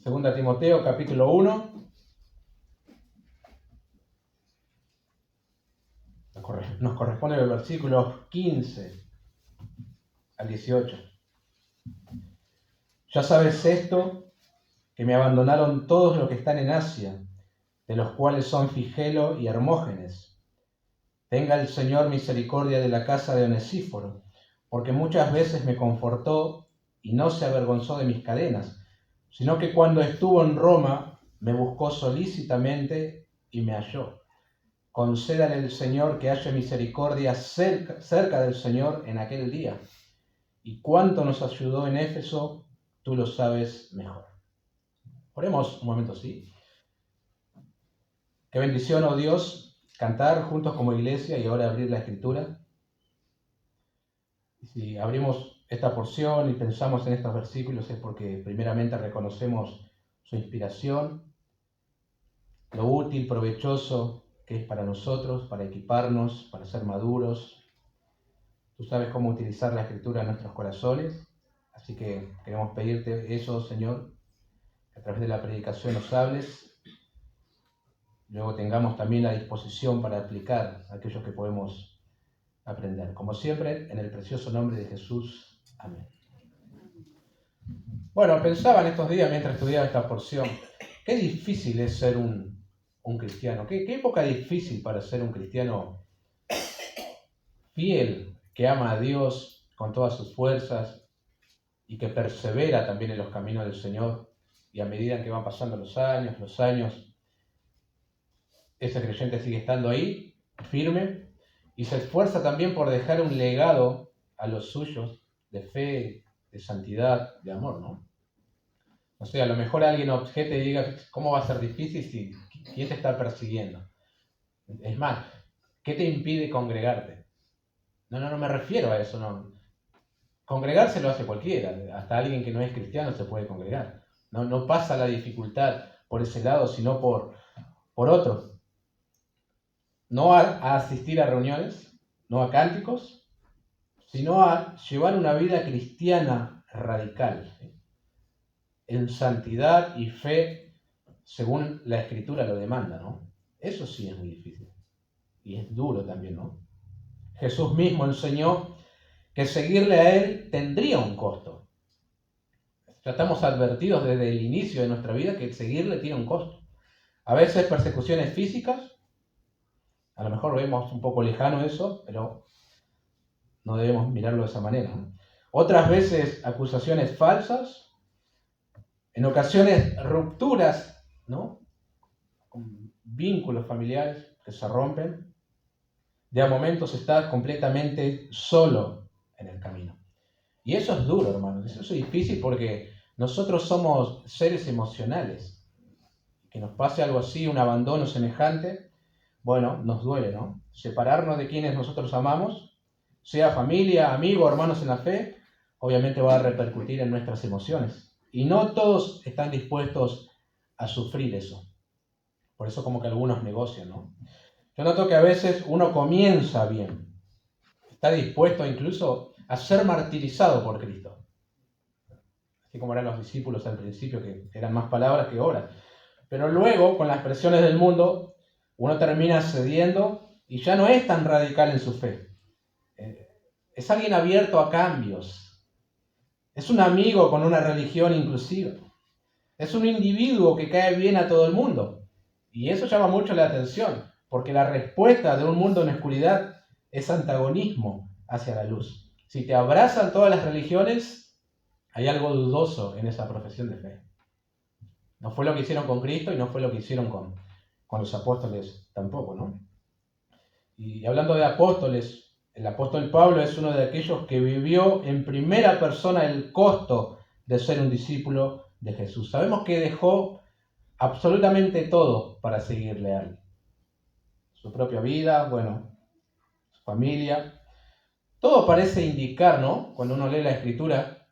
Segunda Timoteo, capítulo 1. Nos corresponde los versículos 15 al 18. Ya sabes esto, que me abandonaron todos los que están en Asia, de los cuales son Figelo y Hermógenes. Tenga el Señor misericordia de la casa de Onesíforo, porque muchas veces me confortó y no se avergonzó de mis cadenas, sino que cuando estuvo en Roma me buscó solícitamente y me halló. Concédale el Señor que haya misericordia cerca del Señor en aquel día. Y cuánto nos ayudó en Éfeso, tú lo sabes mejor. Oremos un momento, ¿sí? Qué bendición, oh Dios, cantar juntos como iglesia y ahora abrir la Escritura. Si abrimos esta porción y pensamos en estos versículos es porque primeramente reconocemos su inspiración, lo útil, provechoso que es para nosotros, para equiparnos, para ser maduros. Tú sabes cómo utilizar la Escritura en nuestros corazones, así que queremos pedirte eso, Señor, que a través de la predicación nos hables, luego tengamos también la disposición para aplicar aquello que podemos aprender. Como siempre, en el precioso nombre de Jesús. Amén. Bueno, pensaba en estos días mientras estudiaba esta porción, qué difícil es ser un cristiano, qué época difícil para ser un cristiano fiel, que ama a Dios con todas sus fuerzas y que persevera también en los caminos del Señor. Y a medida que van pasando los años, ese creyente sigue estando ahí, firme, y se esfuerza también por dejar un legado a los suyos de fe, de santidad, de amor, ¿no? O sea, a lo mejor alguien objete y diga, ¿cómo va a ser difícil si quién te está persiguiendo? Es más, ¿qué te impide congregarte? No me refiero a eso, no. Congregarse lo hace cualquiera, hasta alguien que no es cristiano se puede congregar. No pasa la dificultad por ese lado, sino por otro. No a asistir a reuniones, no a cánticos, sino a llevar una vida cristiana radical, ¿sí? En santidad y fe, según la Escritura lo demanda, ¿no? Eso sí es muy difícil. Y es duro también, ¿no? Jesús mismo enseñó que seguirle a Él tendría un costo. Ya estamos advertidos desde el inicio de nuestra vida que seguirle tiene un costo. A veces persecuciones físicas, a lo mejor vemos un poco lejano eso, pero no debemos mirarlo de esa manera, ¿no? Otras veces acusaciones falsas, en ocasiones rupturas, ¿no? Con vínculos familiares que se rompen. De a momentos estás completamente solo en el camino. Y eso es duro, hermanos. Eso es difícil porque nosotros somos seres emocionales. Que nos pase algo así, un abandono semejante, bueno, nos duele, ¿no? Separarnos de quienes nosotros amamos, sea familia, amigo, hermanos en la fe, obviamente va a repercutir en nuestras emociones. Y no todos están dispuestos a sufrir eso. Por eso como que algunos negocian, ¿no? Yo noto que a veces uno comienza bien, está dispuesto incluso a ser martirizado por Cristo. Así como eran los discípulos al principio, que eran más palabras que obras. Pero luego, con las presiones del mundo, uno termina cediendo y ya no es tan radical en su fe. Es alguien abierto a cambios. Es un amigo con una religión inclusiva. Es un individuo que cae bien a todo el mundo. Y eso llama mucho la atención, porque la respuesta de un mundo en oscuridad es antagonismo hacia la luz. Si te abrazan todas las religiones, hay algo dudoso en esa profesión de fe. No fue lo que hicieron con Cristo y no fue lo que hicieron con los apóstoles tampoco, ¿no? Y hablando de apóstoles, el apóstol Pablo es uno de aquellos que vivió en primera persona el costo de ser un discípulo de Jesús. Sabemos que dejó absolutamente todo para seguirle a él. Su propia vida, bueno, su familia. Todo parece indicar, ¿no? Cuando uno lee la Escritura,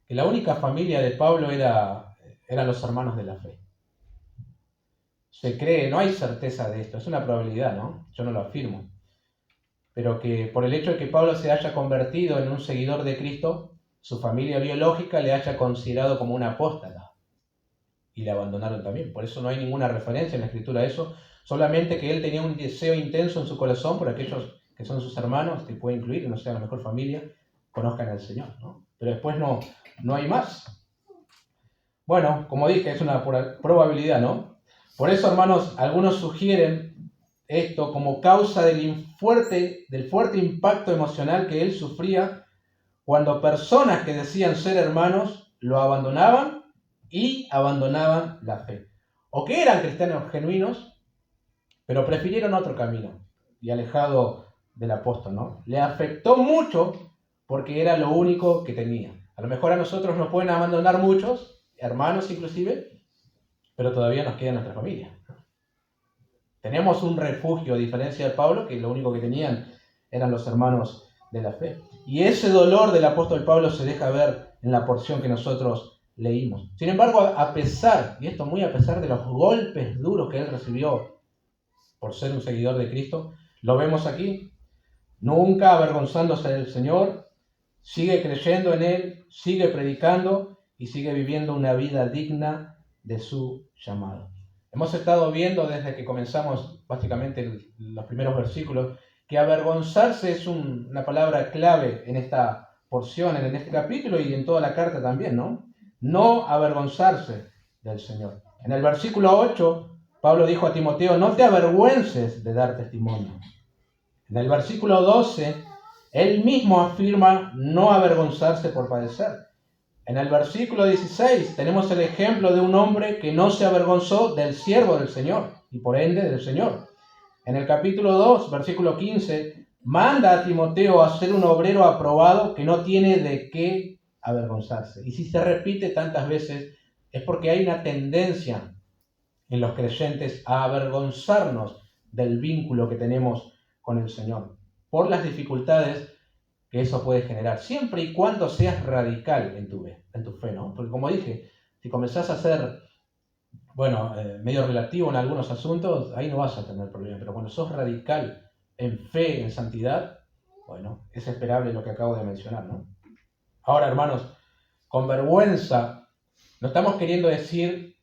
que la única familia de Pablo eran los hermanos de la fe. Se cree, no hay certeza de esto, es una probabilidad, ¿no? Yo no lo afirmo. Pero que por el hecho de que Pablo se haya convertido en un seguidor de Cristo, su familia biológica le haya considerado como un apóstata. y le abandonaron también. Por eso no hay ninguna referencia en la Escritura a eso, solamente que él tenía un deseo intenso en su corazón por aquellos que son sus hermanos, que puede incluir, que no sea la mejor familia, conozcan al Señor, ¿no? Pero después no hay más. Bueno, como dije, es una probabilidad, ¿no? Por eso, hermanos, algunos sugieren esto como causa del fuerte impacto emocional que él sufría cuando personas que decían ser hermanos lo abandonaban y abandonaban la fe. O que eran cristianos genuinos, pero prefirieron otro camino y alejado del apóstol, ¿no? Le afectó mucho porque era lo único que tenía. A lo mejor a nosotros nos pueden abandonar muchos, hermanos inclusive, pero todavía nos queda nuestra familia. Tenemos un refugio, a diferencia de Pablo, que lo único que tenían eran los hermanos de la fe. Y ese dolor del apóstol Pablo se deja ver en la porción que nosotros leímos. Sin embargo, a pesar, y esto muy a pesar de los golpes duros que él recibió por ser un seguidor de Cristo, lo vemos aquí, nunca avergonzándose del Señor, sigue creyendo en Él, sigue predicando y sigue viviendo una vida digna de su llamado. Hemos estado viendo desde que comenzamos básicamente los primeros versículos que avergonzarse es una palabra clave en esta porción, en este capítulo y en toda la carta también, ¿no? No avergonzarse del Señor. En el versículo 8, Pablo dijo a Timoteo, no te avergüences de dar testimonio. En el versículo 12, él mismo afirma no avergonzarse por padecer. En el versículo 16 tenemos el ejemplo de un hombre que no se avergonzó del siervo del Señor y por ende del Señor. En el capítulo 2, versículo 15, manda a Timoteo a ser un obrero aprobado que no tiene de qué avergonzarse. Y si se repite tantas veces es porque hay una tendencia en los creyentes a avergonzarnos del vínculo que tenemos con el Señor por las dificultades que eso puede generar, siempre y cuando seas radical en tu fe, ¿no? Porque como dije, si comenzás a ser, medio relativo en algunos asuntos, ahí no vas a tener problema, pero cuando sos radical en fe, en santidad, bueno, es esperable lo que acabo de mencionar, ¿no? Ahora, hermanos, con vergüenza, no estamos queriendo decir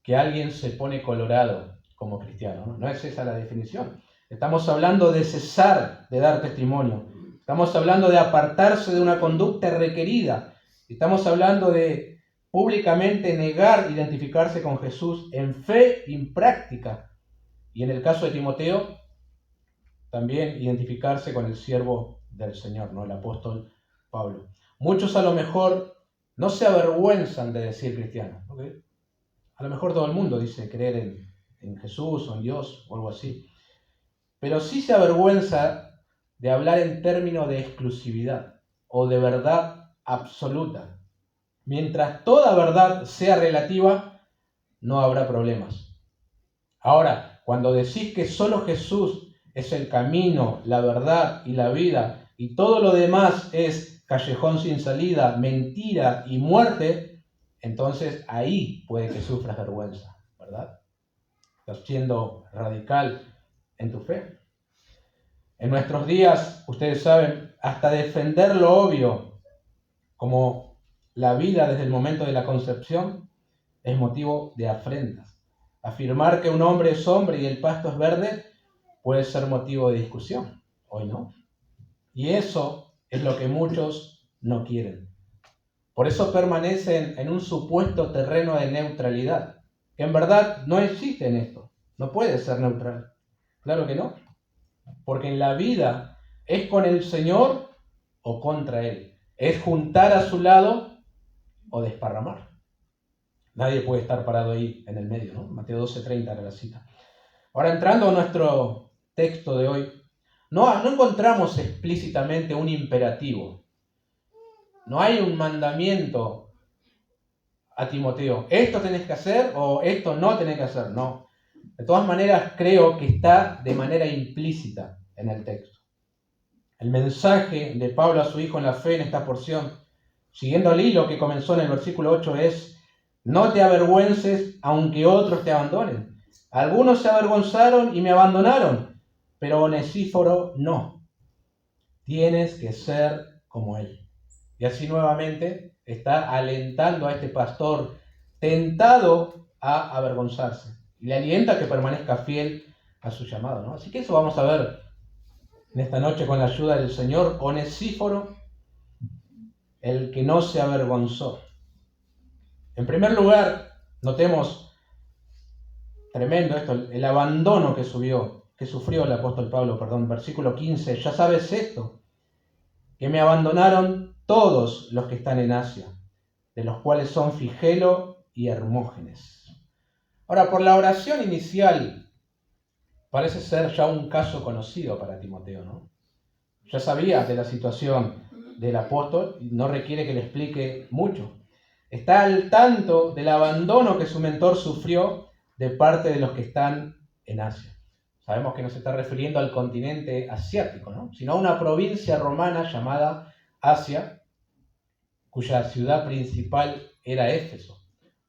que alguien se pone colorado como cristiano, ¿no? No es esa la definición. Estamos hablando de cesar de dar testimonio. Estamos hablando de apartarse de una conducta requerida. Estamos hablando de públicamente negar identificarse con Jesús en fe y en práctica. Y en el caso de Timoteo, también identificarse con el siervo del Señor, ¿no? El apóstol Pablo. Muchos a lo mejor no se avergüenzan de decir cristiano, ¿okay? A lo mejor todo el mundo dice creer en Jesús o en Dios o algo así. Pero sí se avergüenza de hablar en términos de exclusividad o de verdad absoluta. Mientras toda verdad sea relativa, no habrá problemas. Ahora, cuando decís que solo Jesús es el camino, la verdad y la vida, y todo lo demás es callejón sin salida, mentira y muerte, entonces ahí puede que sufras vergüenza, ¿verdad? Estás siendo radical en tu fe. En nuestros días, ustedes saben, hasta defender lo obvio, como la vida desde el momento de la concepción, es motivo de afrentas. Afirmar que un hombre es hombre y el pasto es verde puede ser motivo de discusión, hoy no. Y eso es lo que muchos no quieren. Por eso permanecen en un supuesto terreno de neutralidad, que en verdad no existe en esto. No puede ser neutral. Claro que no. Porque en la vida es con el Señor o contra Él. Es juntar a su lado o desparramar. Nadie puede estar parado ahí en el medio, ¿no? Mateo 12:30 era la cita. Ahora, entrando a nuestro texto de hoy, no encontramos explícitamente un imperativo. No hay un mandamiento a Timoteo. Esto tenés que hacer o esto no tenés que hacer. No. De todas maneras, creo que está de manera implícita en el texto. El mensaje de Pablo a su hijo en la fe en esta porción, siguiendo el hilo que comenzó en el versículo 8, es: no te avergüences aunque otros te abandonen. Algunos se avergonzaron y me abandonaron, pero Onesíforo no. Tienes que ser como él. Y así nuevamente está alentando a este pastor tentado a avergonzarse. Y le alienta a que permanezca fiel a su llamado, ¿no? Así que eso vamos a ver en esta noche con la ayuda del Señor. Onesíforo, el que no se avergonzó. En primer lugar, notemos, tremendo esto, el abandono que sufrió el apóstol Pablo, versículo 15. Ya sabes esto, que me abandonaron todos los que están en Asia, de los cuales son Figelo y Hermógenes. Ahora, por la oración inicial, parece ser ya un caso conocido para Timoteo, ¿no? Ya sabía de la situación del apóstol y no requiere que le explique mucho. Está al tanto del abandono que su mentor sufrió de parte de los que están en Asia. Sabemos que no se está refiriendo al continente asiático, ¿no? Sino a una provincia romana llamada Asia, cuya ciudad principal era Éfeso.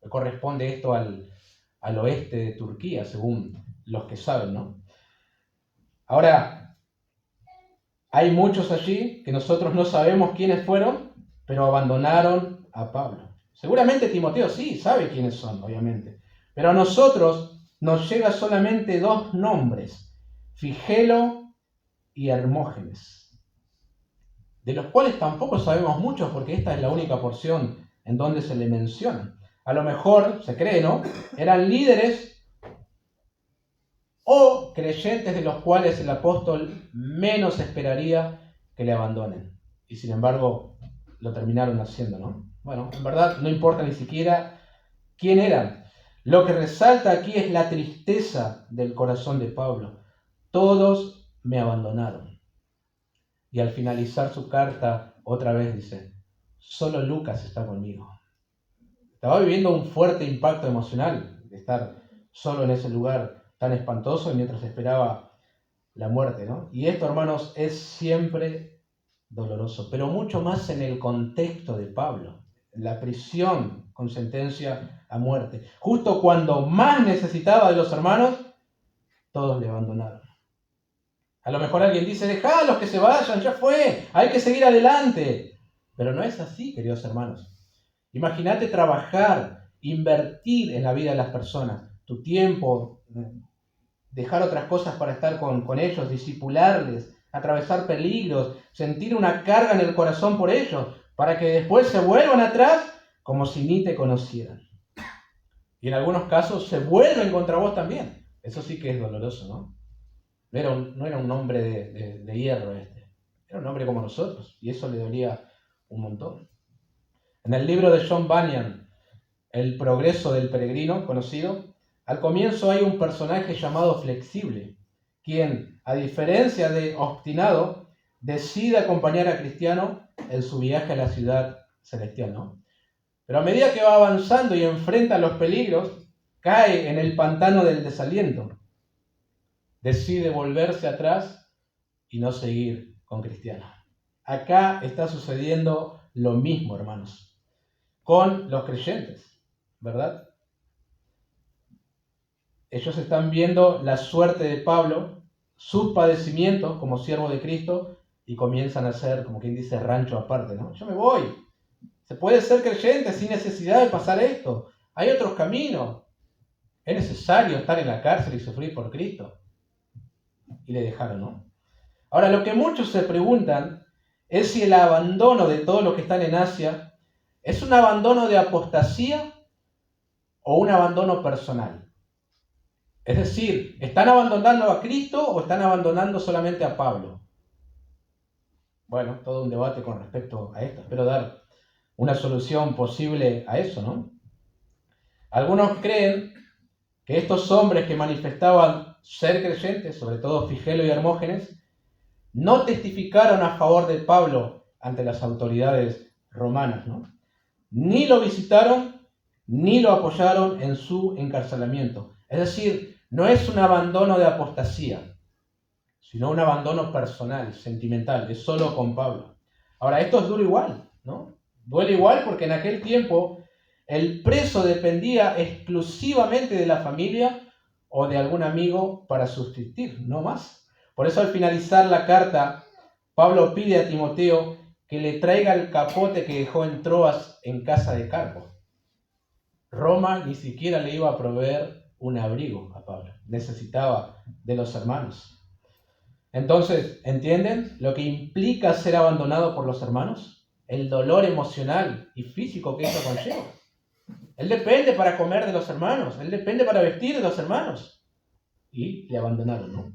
Corresponde esto al oeste de Turquía, según los que saben, ¿no? Ahora, hay muchos allí que nosotros no sabemos quiénes fueron, pero abandonaron a Pablo. Seguramente Timoteo sí sabe quiénes son, obviamente. Pero a nosotros nos llega solamente dos nombres, Figelo y Hermógenes, de los cuales tampoco sabemos mucho porque esta es la única porción en donde se le menciona. A lo mejor, se cree, ¿no? Eran líderes o creyentes de los cuales el apóstol menos esperaría que le abandonen. Y sin embargo, lo terminaron haciendo, ¿no? Bueno, en verdad no importa ni siquiera quién eran. Lo que resalta aquí es la tristeza del corazón de Pablo. Todos me abandonaron. Y al finalizar su carta, otra vez dice, solo Lucas está conmigo. Estaba viviendo un fuerte impacto emocional de estar solo en ese lugar tan espantoso mientras esperaba la muerte, ¿no? Y esto, hermanos, es siempre doloroso, pero mucho más en el contexto de Pablo, la prisión con sentencia a muerte. Justo cuando más necesitaba de los hermanos, todos le abandonaron. A lo mejor alguien dice, dejalos que se vayan, ya fue, hay que seguir adelante. Pero no es así, queridos hermanos. Imagínate trabajar, invertir en la vida de las personas, tu tiempo, dejar otras cosas para estar con ellos, discipularles, atravesar peligros, sentir una carga en el corazón por ellos, para que después se vuelvan atrás como si ni te conocieran. Y en algunos casos se vuelven contra vos también. Eso sí que es doloroso, ¿no? No era un hombre de hierro este. Era un hombre como nosotros. Y eso le dolía un montón. En el libro de John Bunyan, El progreso del peregrino, conocido, al comienzo hay un personaje llamado Flexible, quien, a diferencia de Obstinado, decide acompañar a Cristiano en su viaje a la ciudad celestial, ¿no? Pero a medida que va avanzando y enfrenta los peligros, cae en el pantano del desaliento. Decide volverse atrás y no seguir con Cristiano. Acá está sucediendo lo mismo, hermanos, con los creyentes, ¿verdad? Ellos están viendo la suerte de Pablo, sus padecimientos como siervo de Cristo, y comienzan a hacer, como quien dice, rancho aparte, ¿no? Yo me voy. Se puede ser creyente sin necesidad de pasar esto. Hay otros caminos. Es necesario estar en la cárcel y sufrir por Cristo. Y le dejaron, ¿no? Ahora, lo que muchos se preguntan es si el abandono de todos los que están en Asia es un abandono de apostasía o un abandono personal. Es decir, ¿están abandonando a Cristo o están abandonando solamente a Pablo? Bueno, todo un debate con respecto a esto. Espero dar una solución posible a eso, ¿no? Algunos creen que estos hombres que manifestaban ser creyentes, sobre todo Figelo y Hermógenes, no testificaron a favor de Pablo ante las autoridades romanas, ¿no? Ni lo visitaron, ni lo apoyaron en su encarcelamiento. Es decir, no es un abandono de apostasía, sino un abandono personal, sentimental, es solo con Pablo. Ahora, esto es duro igual, ¿no? Duele igual porque en aquel tiempo el preso dependía exclusivamente de la familia o de algún amigo para subsistir, no más. Por eso al finalizar la carta, Pablo pide a Timoteo que le traiga el capote que dejó en Troas en casa de Carpo. Roma ni siquiera le iba a proveer un abrigo a Pablo. Necesitaba de los hermanos. Entonces, ¿entienden lo que implica ser abandonado por los hermanos? El dolor emocional y físico que eso conlleva. Él depende para comer de los hermanos. Él depende para vestir de los hermanos. Y le abandonaron, ¿no?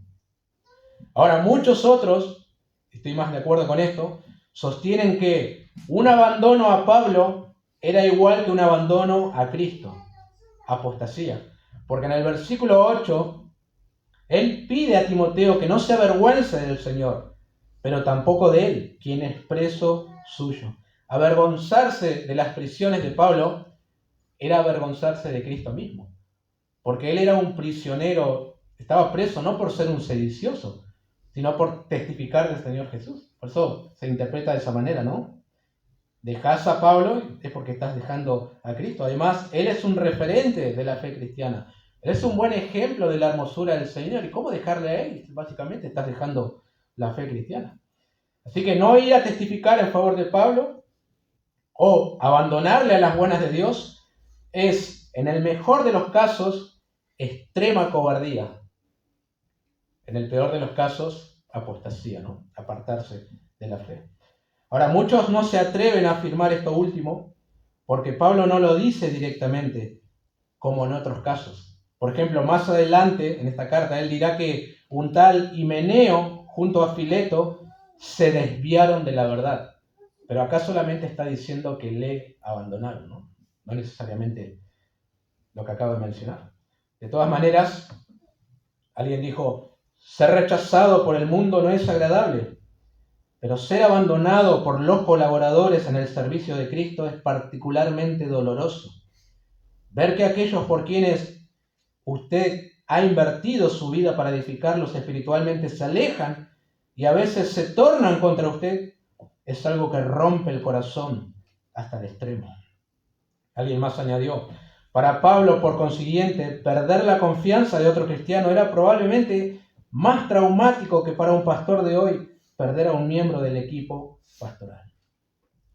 Ahora, muchos otros, estoy más de acuerdo con esto, sostienen que un abandono a Pablo era igual que un abandono a Cristo. Apostasía. Porque en el versículo 8, él pide a Timoteo que no se avergüence del Señor, pero tampoco de él, quien es preso suyo. Avergonzarse de las prisiones de Pablo era avergonzarse de Cristo mismo. Porque él era un prisionero, estaba preso no por ser un sedicioso, sino por testificar del Señor Jesús. Por eso se interpreta de esa manera, ¿no? Dejas a Pablo, es porque estás dejando a Cristo. Además, él es un referente de la fe cristiana. Él es un buen ejemplo de la hermosura del Señor. ¿Y cómo dejarle a él? Básicamente estás dejando la fe cristiana. Así que no ir a testificar en favor de Pablo o abandonarle a las buenas de Dios es, en el mejor de los casos, extrema cobardía. En el peor de los casos, apostasía, ¿no? Apartarse de la fe. Ahora, muchos no se atreven a afirmar esto último porque Pablo no lo dice directamente, como en otros casos. Por ejemplo, más adelante en esta carta, él dirá que un tal Himeneo junto a Fileto se desviaron de la verdad. Pero acá solamente está diciendo que le abandonaron, ¿no? No necesariamente lo que acabo de mencionar. De todas maneras, alguien dijo, ser rechazado por el mundo no es agradable, pero ser abandonado por los colaboradores en el servicio de Cristo es particularmente doloroso. Ver que aquellos por quienes usted ha invertido su vida para edificarlos espiritualmente se alejan y a veces se tornan contra usted es algo que rompe el corazón hasta el extremo. Alguien más añadió, para Pablo, por consiguiente, perder la confianza de otro cristiano era probablemente más traumático que para un pastor de hoy perder a un miembro del equipo pastoral.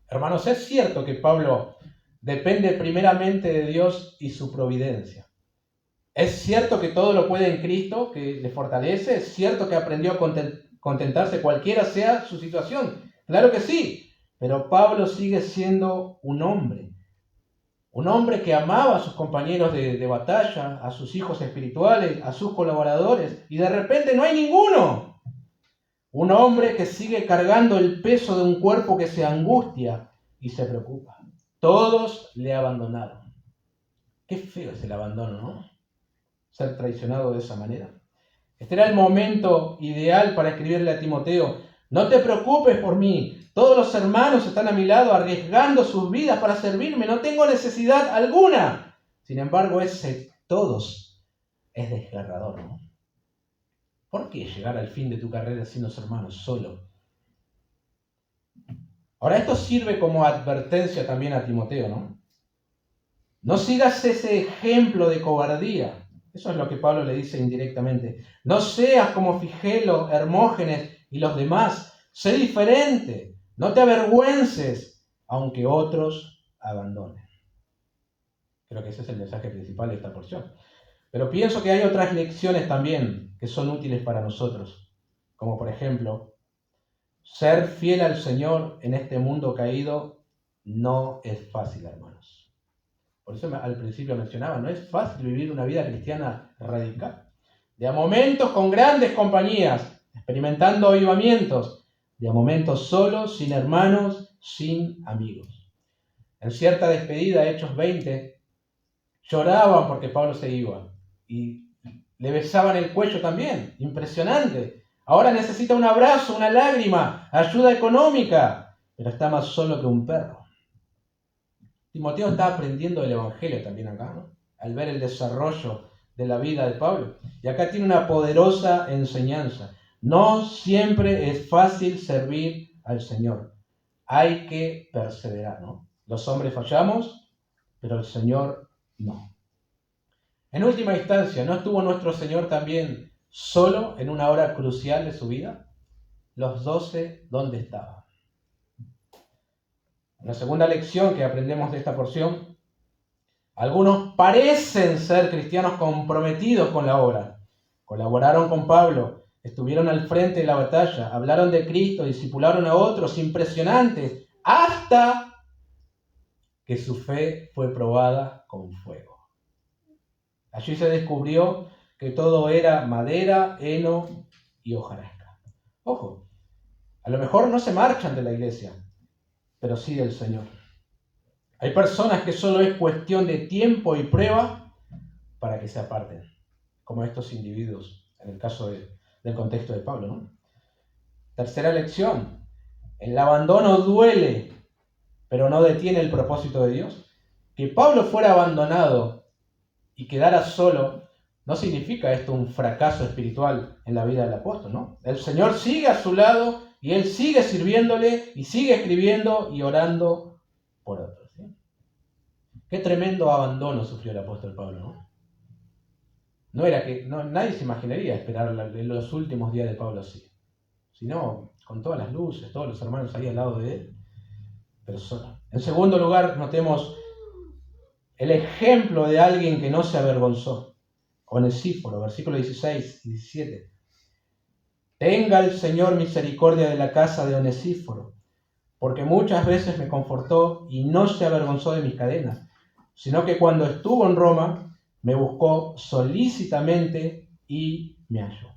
Hermanos, es cierto que Pablo depende primeramente de Dios y su providencia. Es cierto que todo lo puede en Cristo, que le fortalece. Es cierto que aprendió a contentarse cualquiera sea su situación. Claro que sí, pero Pablo sigue siendo un hombre. Un hombre que amaba a sus compañeros de batalla, a sus hijos espirituales, a sus colaboradores, y de repente no hay ninguno. Un hombre que sigue cargando el peso de un cuerpo que se angustia y se preocupa. Todos le abandonaron. Qué feo es el abandono, ¿no? Ser traicionado de esa manera. Este era el momento ideal para escribirle a Timoteo, no te preocupes por mí, todos los hermanos están a mi lado arriesgando sus vidas para servirme, no tengo necesidad alguna. Sin embargo, ese todos es desgarrador, ¿no? ¿Por qué llegar al fin de tu carrera sin los hermanos solo? Ahora, esto sirve como advertencia también a Timoteo, ¿no? No sigas ese ejemplo de cobardía. Eso es lo que Pablo le dice indirectamente. No seas como Figelo, Hermógenes y los demás. Sé diferente. No te avergüences, aunque otros abandonen. Creo que ese es el mensaje principal de esta porción. Pero pienso que hay otras lecciones también que son útiles para nosotros. Como por ejemplo, ser fiel al Señor en este mundo caído no es fácil, hermanos. Por eso al principio mencionaba, no es fácil vivir una vida cristiana radical. De a momentos con grandes compañías, experimentando avivamientos, de a momentos solos, sin hermanos, sin amigos. En cierta despedida, Hechos 20, lloraban porque Pablo se iba y le besaban el cuello también. Impresionante. Ahora necesita un abrazo, una lágrima, ayuda económica, pero está más solo que un perro. Timoteo está aprendiendo el Evangelio también acá, ¿no? Al ver el desarrollo de la vida de Pablo. Y acá tiene una poderosa enseñanza. No siempre es fácil servir al Señor. Hay que perseverar, ¿no? Los hombres fallamos, pero el Señor no. En última instancia, ¿no estuvo nuestro Señor también solo en una hora crucial de su vida? Los 12, ¿dónde estaban? La segunda lección que aprendemos de esta porción Algunos parecen ser cristianos comprometidos con la obra. Colaboraron con Pablo, estuvieron al frente de la batalla, hablaron de Cristo, discipularon a otros, impresionantes, hasta que su fe fue probada con fuego. Allí se descubrió que todo era madera, heno y hojarasca. Ojo, a lo mejor no se marchan de la iglesia, pero sí del Señor. Hay personas que solo es cuestión de tiempo y prueba para que se aparten, como estos individuos, en el caso del contexto de Pablo, ¿no? Tercera lección, el abandono duele, pero no detiene el propósito de Dios. Que Pablo fuera abandonado y quedara solo no significa esto un fracaso espiritual en la vida del apóstol, ¿no? El Señor sigue a su lado y él sigue sirviéndole y sigue escribiendo y orando por otros, ¿sí? Qué tremendo abandono sufrió el apóstol Pablo, ¿no? Nadie se imaginaría esperar en los últimos días de Pablo así, sino con todas las luces, todos los hermanos ahí al lado de él, pero solo. En segundo lugar, notemos el ejemplo de alguien que no se avergonzó. Onesíforo, versículos 16 y 17. Tenga el Señor misericordia de la casa de Onesíforo, porque muchas veces me confortó y no se avergonzó de mis cadenas, sino que cuando estuvo en Roma me buscó solícitamente y me halló.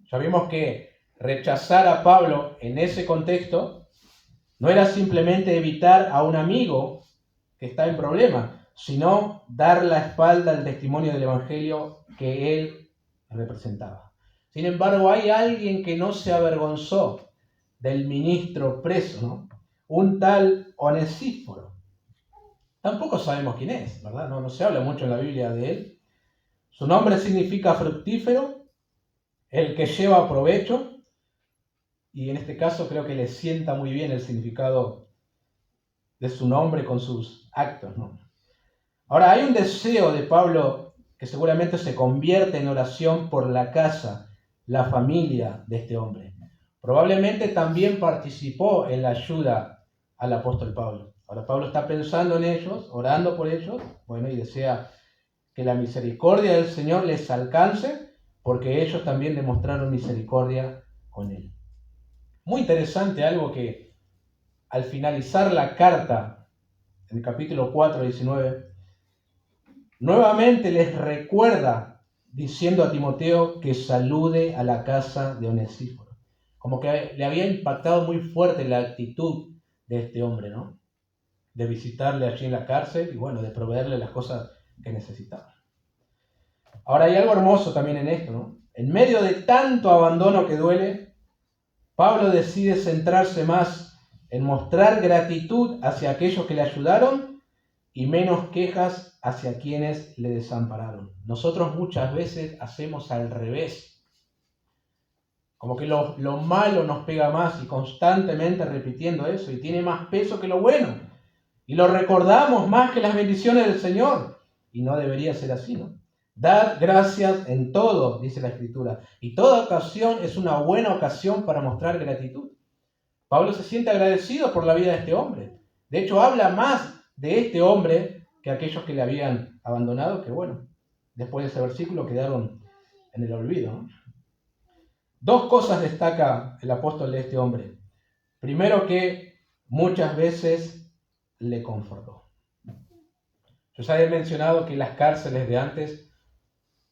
Ya vimos que rechazar a Pablo en ese contexto no era simplemente evitar a un amigo que está en problemas, sino dar la espalda al testimonio del Evangelio que él representaba. Sin embargo, hay alguien que no se avergonzó del ministro preso, ¿no? Un tal Onesíforo. Tampoco sabemos quién es, ¿verdad? No se habla mucho en la Biblia de él. Su nombre significa fructífero, el que lleva provecho, y en este caso creo que le sienta muy bien el significado de su nombre con sus actos, ¿no? Ahora, hay un deseo de Pablo que seguramente se convierte en oración por la casa, la familia de este hombre. Probablemente también participó en la ayuda al apóstol Pablo. Ahora Pablo está pensando en ellos, orando por ellos, bueno, y desea que la misericordia del Señor les alcance, porque ellos también demostraron misericordia con él. Muy interesante algo que al finalizar la carta, en el capítulo 4, 19, nuevamente les recuerda diciendo a Timoteo que salude a la casa de Onesíforo. Como que le había impactado muy fuerte la actitud de este hombre, ¿no? De visitarle allí en la cárcel y bueno, de proveerle las cosas que necesitaba. Ahora hay algo hermoso también en esto, ¿no? En medio de tanto abandono que duele, Pablo decide centrarse más en mostrar gratitud hacia aquellos que le ayudaron y menos quejas hacia quienes le desampararon. Nosotros muchas veces hacemos al revés. Como que lo malo nos pega más y constantemente repitiendo eso y tiene más peso que lo bueno. Y lo recordamos más que las bendiciones del Señor. Y no debería ser así, ¿no? Dad gracias en todo, dice la Escritura. Y toda ocasión es una buena ocasión para mostrar gratitud. Pablo se siente agradecido por la vida de este hombre. De hecho, habla más de este hombre que aquellos que le habían abandonado, que bueno, después de ese versículo quedaron en el olvido, ¿no? Dos cosas destaca el apóstol de este hombre. Primero, que muchas veces le confortó. Yo ya he mencionado que las cárceles de antes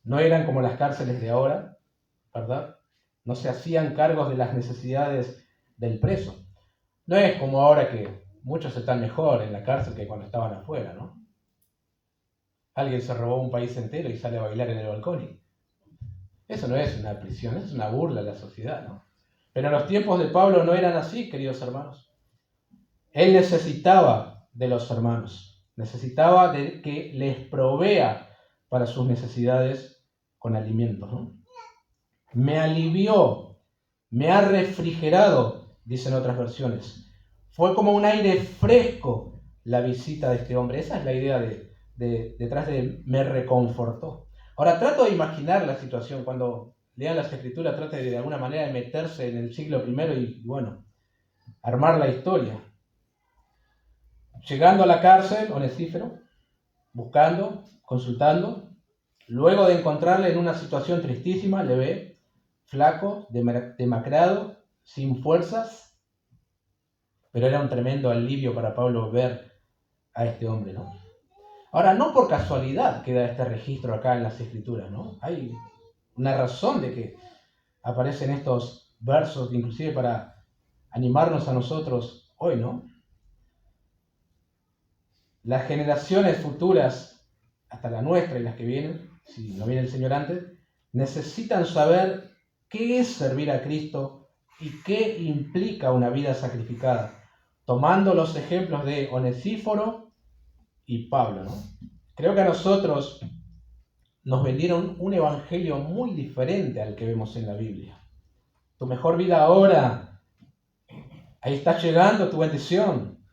no eran como las cárceles de ahora, ¿verdad? No se hacían cargos de las necesidades del preso. No es como ahora que muchos están mejor en la cárcel que cuando estaban afuera, ¿no? Alguien se robó un país entero y sale a bailar en el balcón. Eso no es una prisión, es una burla a la sociedad, ¿no? Pero en los tiempos de Pablo no eran así, queridos hermanos. Él necesitaba de los hermanos, necesitaba de que les provea para sus necesidades con alimentos, ¿no? Me alivió, me ha refrigerado, dicen otras versiones. Fue como un aire fresco la visita de este hombre. Esa es la idea detrás de me reconfortó. Ahora trato de imaginar la situación. Cuando lean las Escrituras, trate de alguna manera de meterse en el siglo I y bueno, armar la historia. Llegando a la cárcel, Onesíforo, buscando, consultando. Luego de encontrarle en una situación tristísima, le ve flaco, demacrado, sin fuerzas. Pero era un tremendo alivio para Pablo ver a este hombre, ¿no? Ahora, no por casualidad queda este registro acá en las Escrituras, ¿no? Hay una razón de que aparecen estos versos, inclusive para animarnos a nosotros hoy, ¿no? Las generaciones futuras, hasta la nuestra y las que vienen, si no viene el Señor antes, necesitan saber qué es servir a Cristo y qué implica una vida sacrificada, tomando los ejemplos de Onesíforo y Pablo, ¿no? Creo que a nosotros nos vendieron un evangelio muy diferente al que vemos en la Biblia. Tu mejor vida ahora, ahí está llegando tu bendición.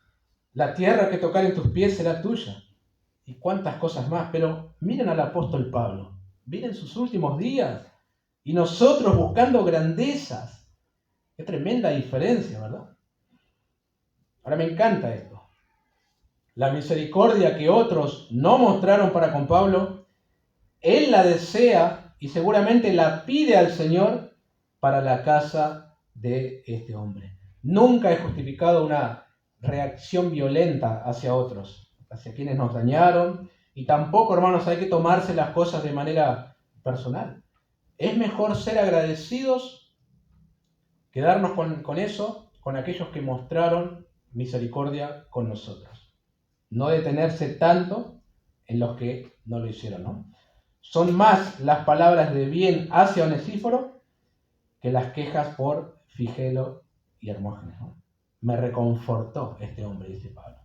La tierra que tocar en tus pies será tuya. Y cuántas cosas más. Pero miren al apóstol Pablo. Miren sus últimos días. Y nosotros buscando grandezas. Qué tremenda diferencia, ¿verdad? Ahora me encanta esto. La misericordia que otros no mostraron para con Pablo, él la desea y seguramente la pide al Señor para la casa de este hombre. Nunca he justificado una reacción violenta hacia otros, hacia quienes nos dañaron, y tampoco, hermanos, hay que tomarse las cosas de manera personal. Es mejor ser agradecidos, quedarnos con eso, con aquellos que mostraron misericordia con nosotros. No detenerse tanto en los que no lo hicieron, ¿no? Son más las palabras de bien hacia Onesíforo que las quejas por Figelo y Hermógenes, ¿no? Me reconfortó este hombre, dice Pablo.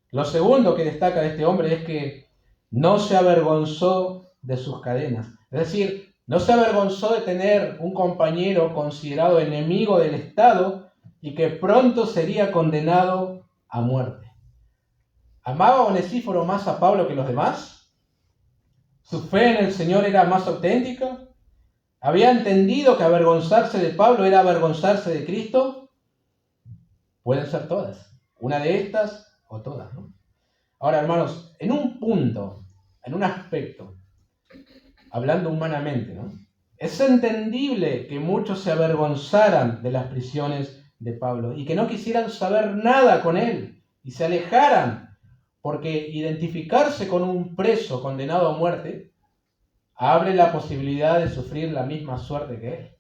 Lo segundo que destaca de este hombre es que no se avergonzó de sus cadenas. Es decir, no se avergonzó de tener un compañero considerado enemigo del Estado y que pronto sería condenado a muerte. ¿Amaba Onesíforo más a Pablo que los demás? ¿Su fe en el Señor era más auténtica? ¿Había entendido que avergonzarse de Pablo era avergonzarse de Cristo? Pueden ser todas. Una de estas o todas, ¿no? Ahora, hermanos, en un punto, en un aspecto, hablando humanamente, ¿no? Es entendible que muchos se avergonzaran de las prisiones de Pablo y que no quisieran saber nada con él y se alejaran, porque identificarse con un preso condenado a muerte abre la posibilidad de sufrir la misma suerte que él.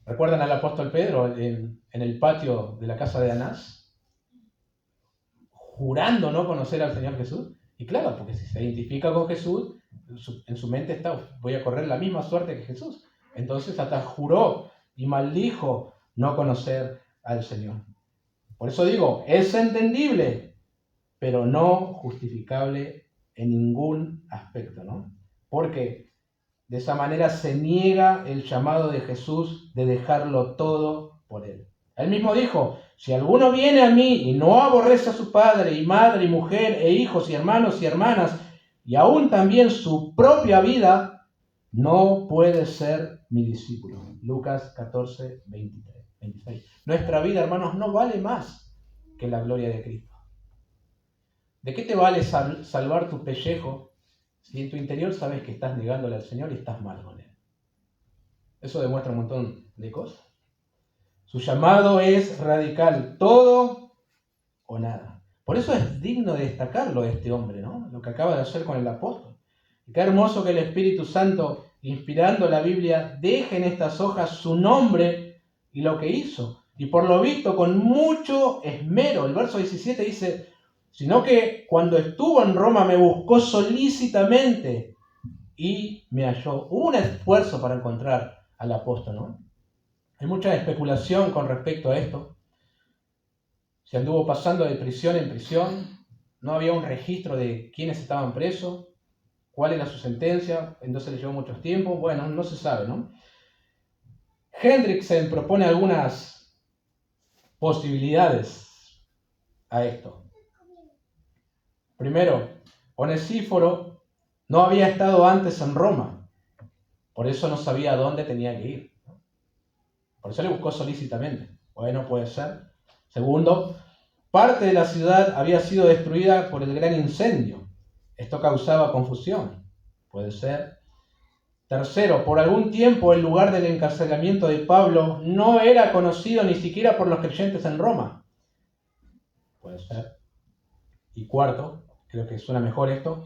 ¿Recuerdan al apóstol Pedro en el patio de la casa de Anás? Jurando no conocer al Señor Jesús. Y claro, porque si se identifica con Jesús, en su mente está, voy a correr la misma suerte que Jesús. Entonces hasta juró y maldijo no conocer al Señor. Por eso digo, es entendible, pero no justificable en ningún aspecto, ¿no? Porque de esa manera se niega el llamado de Jesús de dejarlo todo por Él. Él mismo dijo, si alguno viene a mí y no aborrece a su padre y madre y mujer e hijos y hermanos y hermanas y aún también su propia vida, no puede ser mi discípulo. Lucas 14, 26. Nuestra vida, hermanos, no vale más que la gloria de Cristo. ¿De qué te vale salvar tu pellejo si en tu interior sabes que estás negándole al Señor y estás mal con Él? Eso demuestra un montón de cosas. Su llamado es radical, todo o nada. Por eso es digno de destacarlo este hombre, ¿no? Lo que acaba de hacer con el apóstol. Y qué hermoso que el Espíritu Santo, inspirando la Biblia, deje en estas hojas su nombre y lo que hizo. Y por lo visto, con mucho esmero. El verso 17 dice, sino que cuando estuvo en Roma me buscó solícitamente y me halló. Hubo un esfuerzo para encontrar al apóstol, ¿no? Hay mucha especulación con respecto a esto. Se anduvo pasando de prisión en prisión, no había un registro de quiénes estaban presos, cuál era su sentencia, entonces le llevó mucho tiempo, bueno, no se sabe, ¿no? Hendriksen propone algunas posibilidades a esto. Primero, Onesíforo no había estado antes en Roma, por eso no sabía a dónde tenía que ir. Por eso le buscó solícitamente. Bueno, puede ser. Segundo, Parte de la ciudad había sido destruida por el gran incendio. Esto causaba confusión. Puede ser. Tercero, por algún tiempo el lugar del encarcelamiento de Pablo no era conocido ni siquiera por los creyentes en Roma. Puede ser. Y cuarto, creo que suena mejor esto,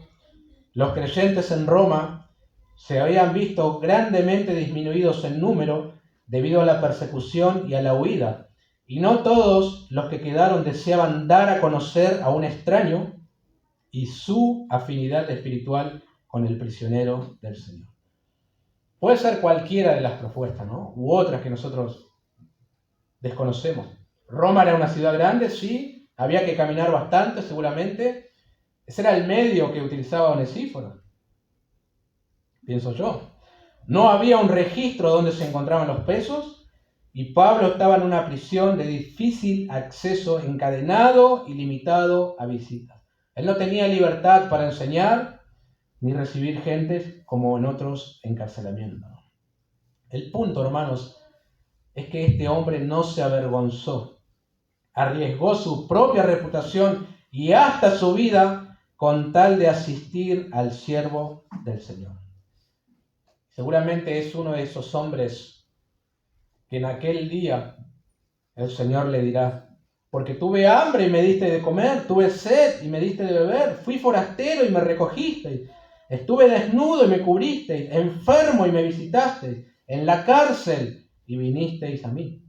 los creyentes en Roma se habían visto grandemente disminuidos en número debido a la persecución y a la huida. Y no todos los que quedaron deseaban dar a conocer a un extraño y su afinidad espiritual con el prisionero del Señor. Puede ser cualquiera de las propuestas, ¿no? U otras que nosotros desconocemos. Roma era una ciudad grande, sí, había que caminar bastante seguramente. Ese era el medio que utilizaba Onesíforo, pienso yo. No había un registro donde se encontraban los presos y Pablo estaba en una prisión de difícil acceso, encadenado y limitado a visitas. Él no tenía libertad para enseñar ni recibir gente como en otros encarcelamientos. El punto, hermanos, es que este hombre no se avergonzó. Arriesgó su propia reputación y hasta su vida con tal de asistir al siervo del Señor. Seguramente es uno de esos hombres que en aquel día el Señor le dirá: porque tuve hambre y me diste de comer, tuve sed y me diste de beber, fui forastero y me recogisteis, estuve desnudo y me cubristeis, enfermo y me visitasteis, en la cárcel y vinisteis a mí.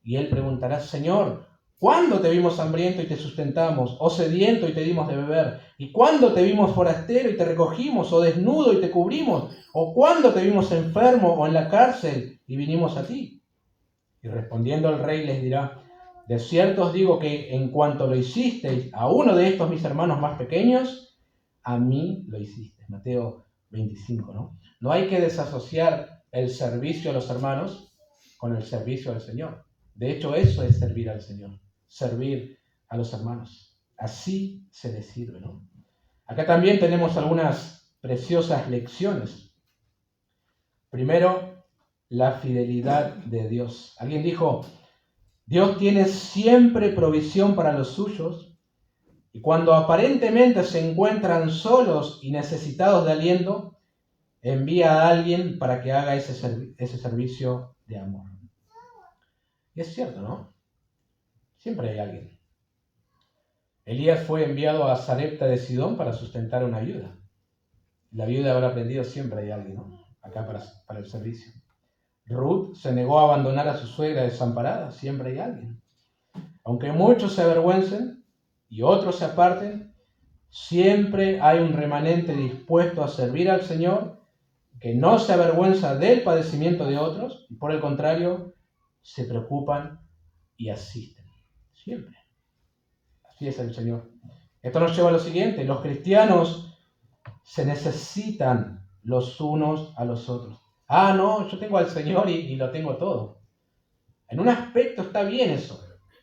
Y él preguntará: Señor, ¿cuándo te vimos hambriento y te sustentamos, o sediento y te dimos de beber? ¿Y cuándo te vimos forastero y te recogimos, o desnudo y te cubrimos? ¿O cuándo te vimos enfermo o en la cárcel y vinimos a ti? Y respondiendo el rey les dirá: de cierto os digo que en cuanto lo hicisteis a uno de estos mis hermanos más pequeños, a mí lo hicisteis. Mateo 25, ¿no? No hay que desasociar el servicio a los hermanos con el servicio al Señor. De hecho, eso es servir al Señor, servir a los hermanos. Así se les sirve, ¿no? Acá también tenemos algunas preciosas lecciones. Primero, la fidelidad de Dios. Alguien dijo: Dios tiene siempre provisión para los suyos, y cuando aparentemente se encuentran solos y necesitados de aliento, envía a alguien para que haga ese servicio de amor. Y es cierto, ¿no? Siempre hay alguien. Elías fue enviado a Sarepta de Sidón para sustentar una viuda. La viuda habrá aprendido: siempre hay alguien, ¿no? Acá para el servicio. Ruth se negó a abandonar a su suegra desamparada. Siempre hay alguien. Aunque muchos se avergüencen y otros se aparten, siempre hay un remanente dispuesto a servir al Señor, que no se avergüenza del padecimiento de otros, y por el contrario, se preocupan y asisten. Siempre. Así es el Señor. Esto nos lleva a lo siguiente: los cristianos se necesitan los unos a los otros. Ah, no, yo tengo al Señor y lo tengo todo. En un aspecto está bien eso,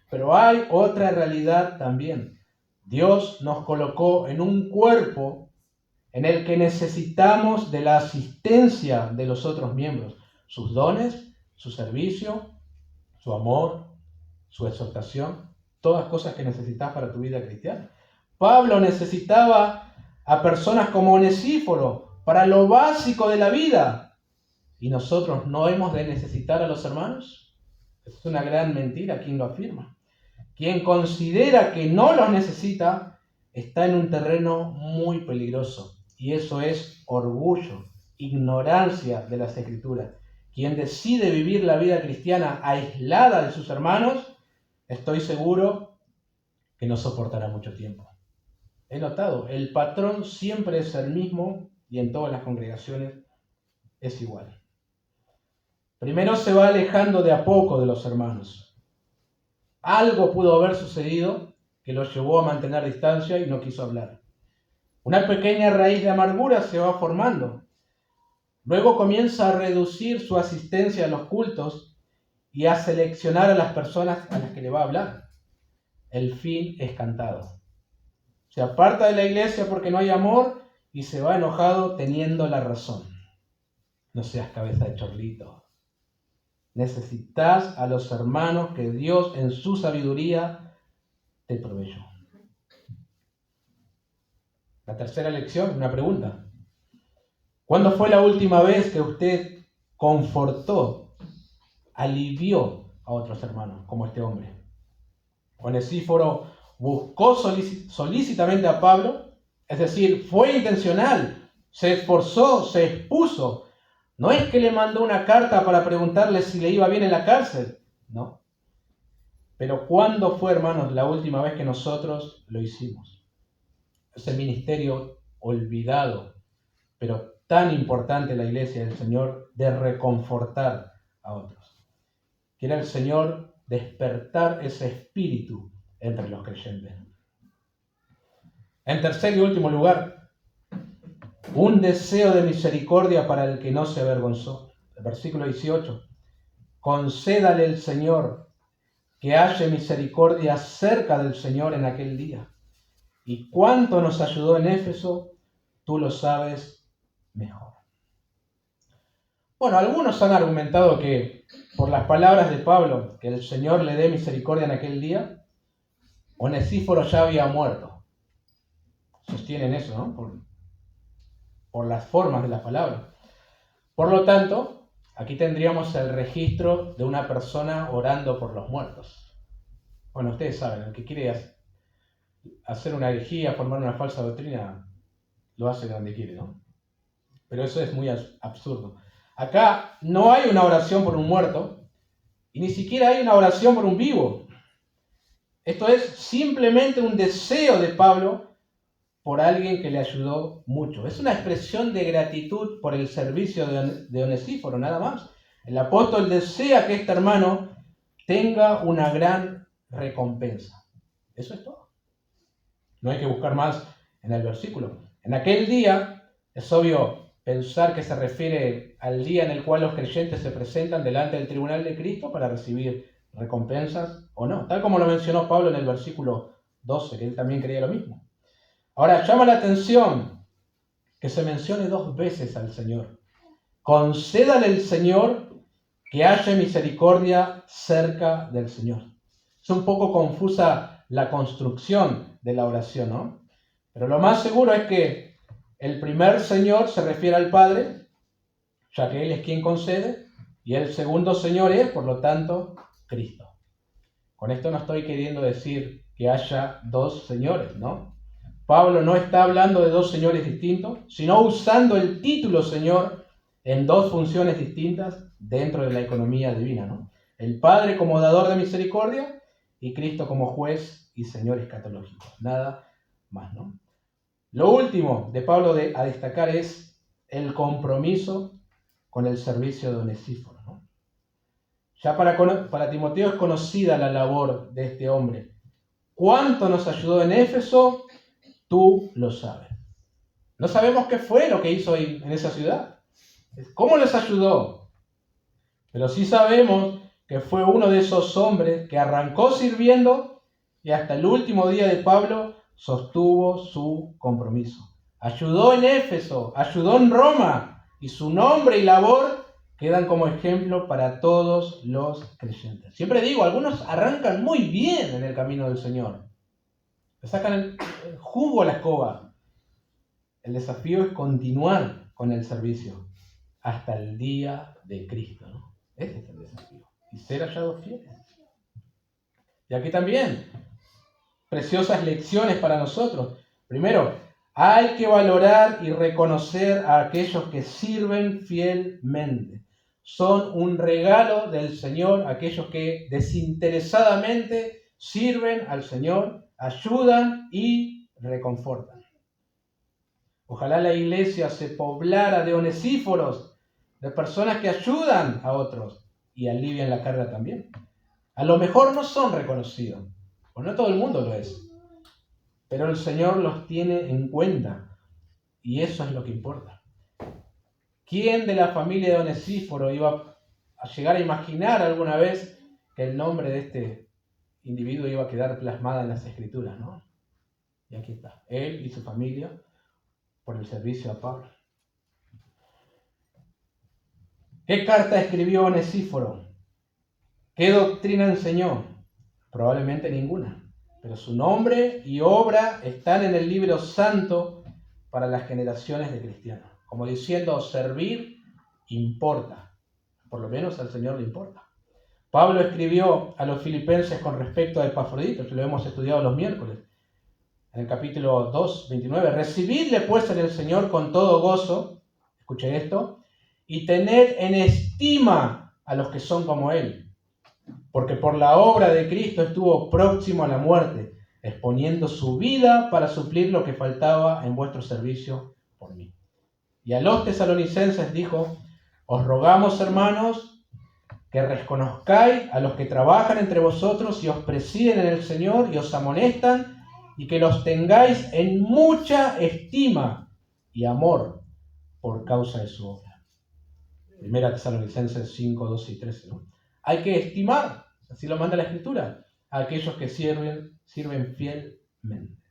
pero hay otra realidad también. Dios nos colocó en un cuerpo en el que necesitamos de la asistencia de los otros miembros, sus dones, su servicio, su amor, su exhortación, todas cosas que necesitas para tu vida cristiana. Pablo necesitaba a personas como Onesíforo para lo básico de la vida. ¿Y nosotros no hemos de necesitar a los hermanos? Es una gran mentira quien lo afirma. Quien considera que no los necesita está en un terreno muy peligroso, y eso es orgullo, ignorancia de las Escrituras. Quien decide vivir la vida cristiana aislada de sus hermanos, estoy seguro que no soportará mucho tiempo. He notado, el patrón siempre es el mismo y en todas las congregaciones es igual. Primero se va alejando de a poco de los hermanos. Algo pudo haber sucedido que lo llevó a mantener distancia y no quiso hablar. Una pequeña raíz de amargura se va formando. Luego comienza a reducir su asistencia a los cultos y a seleccionar a las personas a las que le va a hablar. El fin es cantado. Se aparta de la iglesia porque no hay amor y se va enojado teniendo la razón. No seas cabeza de chorlito. Necesitas a los hermanos que Dios en su sabiduría te proveyó. La tercera lección, una pregunta. ¿Cuándo fue la última vez que usted confortó, alivió a otros hermanos, como este hombre? Onesíforo buscó solícitamente a Pablo, es decir, fue intencional, se esforzó, se expuso. No es que le mandó una carta para preguntarle si le iba bien en la cárcel, no. Pero ¿cuándo fue, hermanos, la última vez que nosotros lo hicimos? Ese ministerio olvidado, pero tan importante en la iglesia del Señor, de reconfortar a otros. Quiere el Señor despertar ese espíritu entre los creyentes. En tercer y último lugar, un deseo de misericordia para el que no se avergonzó. El versículo 18. Concédale el Señor que haya misericordia cerca del Señor en aquel día. Y cuánto nos ayudó en Éfeso, tú lo sabes mejor. Bueno, algunos han argumentado que por las palabras de Pablo, que el Señor le dé misericordia en aquel día, Onesíforo ya había muerto. Sostienen eso, ¿no? Por las formas de las palabras. Por lo tanto, aquí tendríamos el registro de una persona orando por los muertos. Bueno, ustedes saben, el que quiere hacer una herejía, formar una falsa doctrina, lo hace donde quiere, ¿no? Pero eso es muy absurdo. Acá no hay una oración por un muerto y ni siquiera hay una oración por un vivo. Esto es simplemente un deseo de Pablo por alguien que le ayudó mucho. Es una expresión de gratitud por el servicio de Onesíforo, nada más. El apóstol desea que este hermano tenga una gran recompensa. Eso es todo. No hay que buscar más en el versículo. En aquel día, es obvio pensar que se refiere al día en el cual los creyentes se presentan delante del tribunal de Cristo para recibir recompensas o no. Tal como lo mencionó Pablo en el versículo 12, que él también creía lo mismo. Ahora, llama la atención que se mencione 2 veces al Señor. Concédale el Señor que haya misericordia cerca del Señor. Es un poco confusa la construcción de la oración, ¿no? Pero lo más seguro es que el primer Señor se refiere al Padre, ya que Él es quien concede, y el segundo Señor es, por lo tanto, Cristo. Con esto no estoy queriendo decir que haya 2 señores, ¿no? Pablo no está hablando de 2 señores distintos, sino usando el título Señor en 2 funciones distintas dentro de la economía divina, ¿no? El Padre como dador de misericordia y Cristo como juez y Señor escatológico. Nada más, ¿no? Lo último de Pablo a destacar es el compromiso con el servicio de Onesíforo, ¿no? Ya para Timoteo es conocida la labor de este hombre. ¿Cuánto nos ayudó en Éfeso? Tú lo sabes. No sabemos qué fue lo que hizo en esa ciudad. ¿Cómo les ayudó? Pero sí sabemos que fue uno de esos hombres que arrancó sirviendo y hasta el último día de Pablo sostuvo su compromiso. Ayudó en Éfeso, ayudó en Roma y su nombre y labor quedan como ejemplo para todos los creyentes. Siempre digo, algunos arrancan muy bien en el camino del Señor. Le sacan el jugo a la escoba. El desafío es continuar con el servicio hasta el día de Cristo, ¿no? Ese es el desafío. Y ser hallados fieles. Y aquí también, preciosas lecciones para nosotros. Primero, hay que valorar y reconocer a aquellos que sirven fielmente. Son un regalo del Señor, aquellos que desinteresadamente sirven al Señor, ayudan y reconfortan. Ojalá la iglesia se poblara de onesíforos, de personas que ayudan a otros y alivian la carga también. A lo mejor no son reconocidos, o no todo el mundo lo es, pero el Señor los tiene en cuenta y eso es lo que importa. ¿Quién de la familia de Onesíforo iba a llegar a imaginar alguna vez que el nombre de este individuo iba a quedar plasmado en las Escrituras, ¿no? Y aquí está, él y su familia por el servicio a Pablo. ¿Qué carta escribió Onesíforo? ¿Qué doctrina enseñó? Probablemente ninguna. pero su nombre y obra están en el libro santo para las generaciones de cristianos. Como diciendo, servir importa. Por lo menos al Señor le importa. Pablo escribió a los filipenses con respecto a Epafrodito, que lo hemos estudiado los miércoles, en el capítulo 2, 29. Recibidle pues en el Señor con todo gozo, escuche esto, y tened en estima a los que son como Él, porque por la obra de Cristo estuvo próximo a la muerte, exponiendo su vida para suplir lo que faltaba en vuestro servicio por mí. Y a los tesalonicenses dijo, os rogamos, hermanos, que reconozcáis a los que trabajan entre vosotros y os presiden en el Señor y os amonestan, y que los tengáis en mucha estima y amor por causa de su obra. Primera Tesalonicenses 5, 12 y 13. ¿No? Hay que estimar, así lo manda la Escritura, a aquellos que sirven fielmente.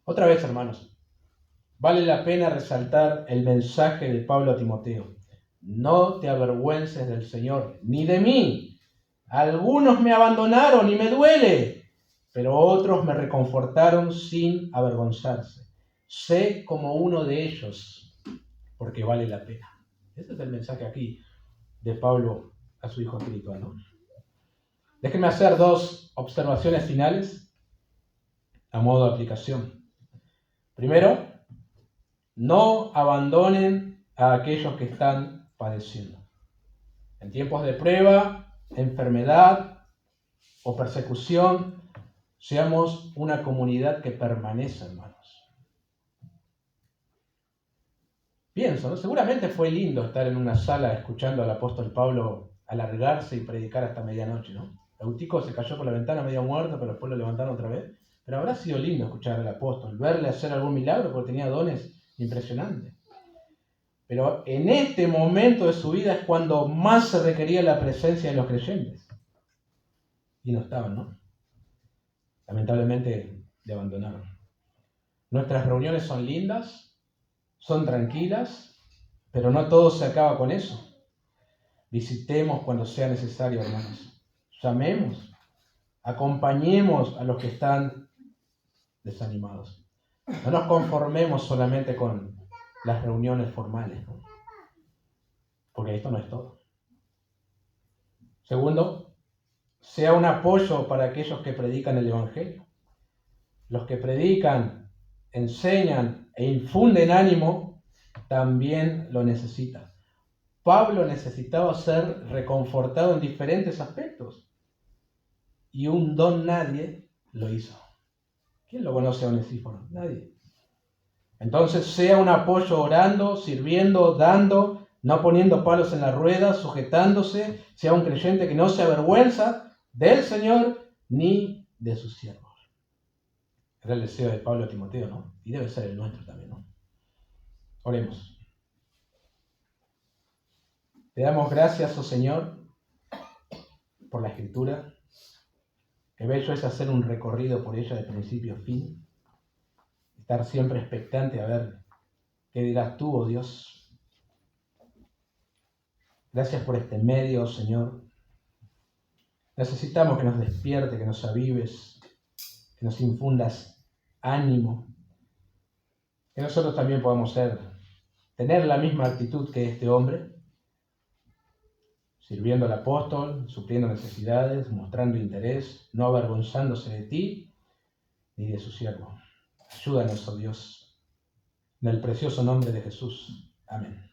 Otra vez, hermanos, vale la pena resaltar el mensaje de Pablo a Timoteo. No te avergüences del Señor, ni de mí. Algunos me abandonaron y me duele, pero otros me reconfortaron sin avergonzarse. Sé como uno de ellos, porque vale la pena. Ese es el mensaje aquí de Pablo a su hijo espiritual, ¿no? Déjenme hacer dos observaciones finales a modo de aplicación. Primero, no abandonen a aquellos que están padeciendo. En tiempos de prueba, enfermedad o persecución, seamos una comunidad que permanece, hermanos. Pienso, ¿no? Seguramente fue lindo estar en una sala escuchando al apóstol Pablo alargarse y predicar hasta medianoche, ¿no? Eutico se cayó por la ventana medio muerto, pero después lo levantaron otra vez. Pero habrá sido lindo escuchar al apóstol, verle hacer algún milagro, porque tenía dones impresionantes. Pero en este momento de su vida es cuando más se requería la presencia de los creyentes. Y no estaban, ¿no? Lamentablemente le abandonaron. Nuestras reuniones son lindas, son tranquilas, pero no todo se acaba con eso. Visitemos cuando sea necesario, hermanos. Llamemos, acompañemos a los que están desanimados. No nos conformemos solamente con las reuniones formales, ¿no? Porque esto no es todo. Segundo, sea un apoyo para aquellos que predican el Evangelio. Los que predican, enseñan e infunden ánimo, también lo necesitan. Pablo necesitaba ser reconfortado en diferentes aspectos. Y un don nadie lo hizo. ¿Quién lo conoce a Onesíforo? Nadie. Entonces, sea un apoyo orando, sirviendo, dando, no poniendo palos en las ruedas, sujetándose, sea un creyente que no se avergüenza del Señor ni de sus siervos. Era el deseo de Pablo a Timoteo, ¿no? Y debe ser el nuestro también, ¿no? Oremos. Te damos gracias, oh Señor, por la Escritura. Qué bello es hacer un recorrido por ella de principio a fin. Estar siempre expectante a ver qué dirás tú, oh Dios. Gracias por este medio, oh Señor. Necesitamos que nos despierte, que nos avives, que nos infundas ánimo. Que nosotros también podamos tener la misma actitud que este hombre, sirviendo al apóstol, supliendo necesidades, mostrando interés, no avergonzándose de ti ni de su siervo. Ayúdanos, oh Dios, en el precioso nombre de Jesús. Amén.